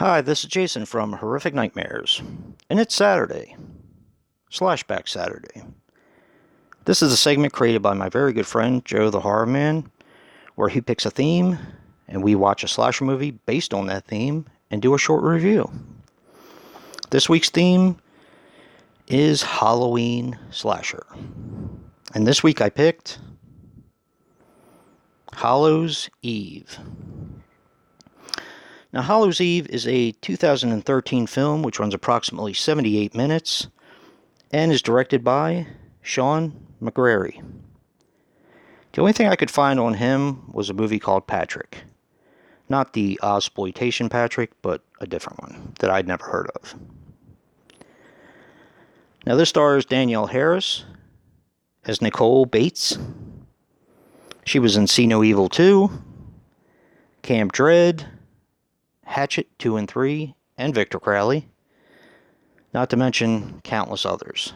Hi, this is Jason from Horrific Nightmares, and it's Saturday, Slashback Saturday. This is a segment created by my very good friend Joe the Horror Man, where he picks a theme and we watch a slasher movie based on that theme and do a short review. This week's theme is Halloween Slasher, and this week I picked Hallow's Eve. Now, Hallow's Eve is a 2013 film which runs approximately 78 minutes and is directed by Sean McGrary. The only thing I could find on him was a movie called Patrick. Not the Ozploitation Patrick, but a different one that I'd never heard of. Now, this stars Danielle Harris as Nicole Bates. She was in See No Evil 2, Camp Dread, Hatchet 2 and 3, and Victor Crowley, not to mention countless others.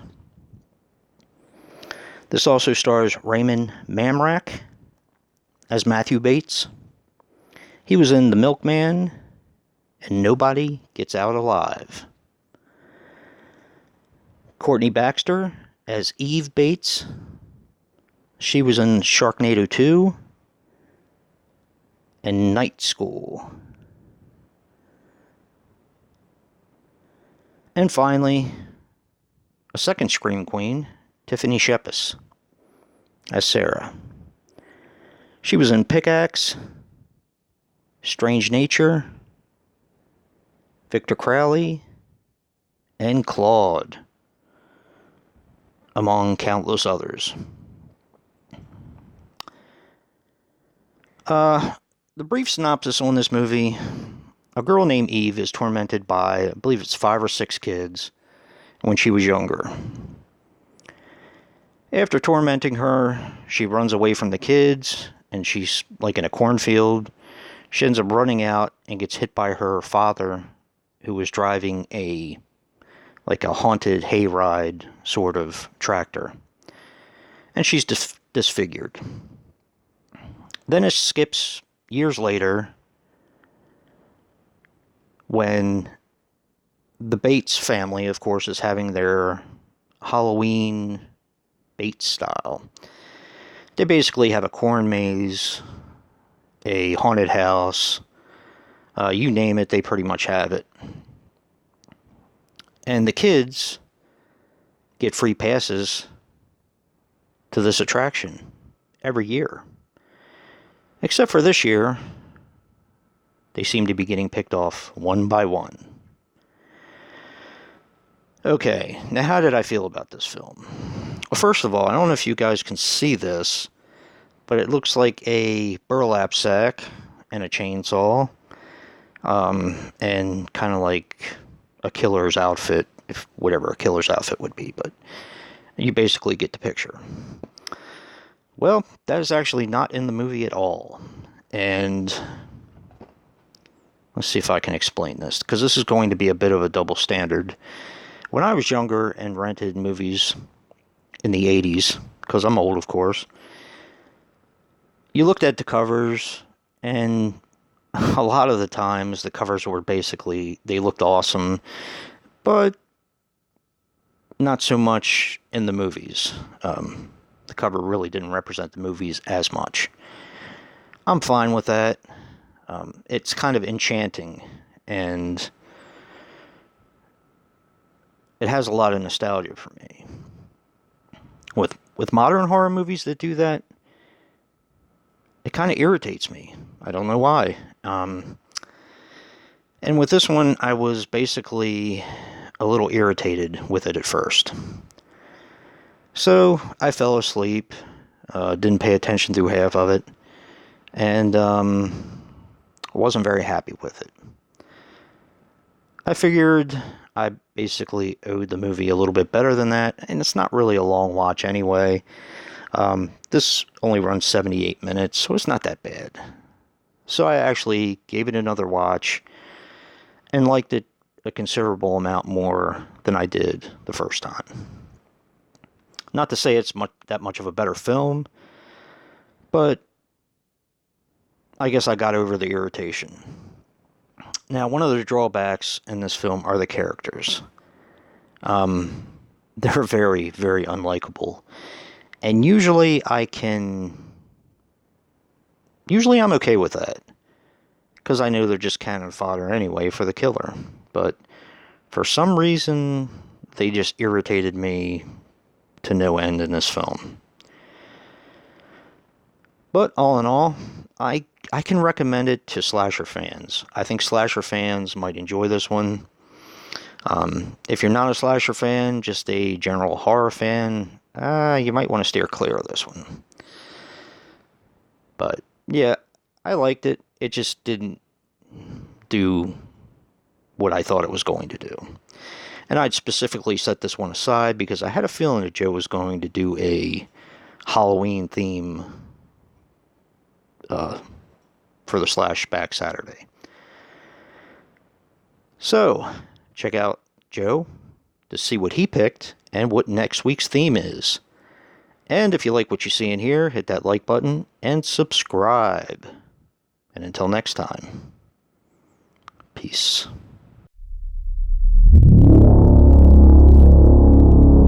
This also stars Raymond Mamrak as Matthew Bates. He was in The Milkman and Nobody Gets Out Alive. Courtney Baxter as Eve Bates. She was in Sharknado 2 and Night School. And finally, a second Scream Queen, Tiffany Shepis, as Sarah. She was in Pickaxe, Strange Nature, Victor Crowley, and Claude, among countless others. The brief synopsis on this movie: a girl named Eve is tormented by, I believe it's 5 or 6 kids when she was younger. After tormenting her, she runs away from the kids, and she's like in a cornfield. She ends up running out and gets hit by her father, who was driving a haunted hayride sort of tractor. And she's disfigured. Then it skips years later, when the Bates family, of course, is having their Halloween Bates style. They basically have a corn maze, a haunted house, you name it, they pretty much have it. And the kids get free passes to this attraction every year. Except for this year, they seem to be getting picked off one by one. Okay, now how did I feel about this film? Well, first of all, I don't know if you guys can see this, but it looks like a burlap sack and a chainsaw, and kind of like a killer's outfit, if whatever a killer's outfit would be, but you basically get the picture. Well, that is actually not in the movie at all, and let's see if I can explain this, because this is going to be a bit of a double standard. When I was younger and rented movies in the 80s, because I'm old, of course, you looked at the covers, and a lot of the times the covers were basically, they looked awesome, but not so much in the movies. The cover really didn't represent the movies as much. I'm fine with that. It's kind of enchanting, and it has a lot of nostalgia for me. With modern horror movies that do that, it kind of irritates me. I don't know why. And with this one, I was basically a little irritated with it at first. So I fell asleep, didn't pay attention through half of it, and wasn't very happy with it. I figured I basically owed the movie a little bit better than that, and it's not really a long watch anyway. This only runs 78 minutes, so it's not that bad. So I actually gave it another watch and liked it a considerable amount more than I did the first time. Not to say it's that much of a better film, but I guess I got over the irritation. Now, one of the drawbacks in this film are the characters. They're very, very unlikable. And usually I'm okay with that. Because I know they're just cannon fodder anyway for the killer. But for some reason, they just irritated me to no end in this film. But all in all, I can recommend it to slasher fans. I think slasher fans might enjoy this one. If you're not a slasher fan, just a general horror fan, you might want to steer clear of this one. But yeah, I liked it. It just didn't do what I thought it was going to do. And I'd specifically set this one aside because I had a feeling that Joe was going to do a Halloween theme for the Slashback Saturday. So, check out Joe to see what he picked and what next week's theme is. And if you like what you see in here, hit that like button and subscribe. And until next time, peace.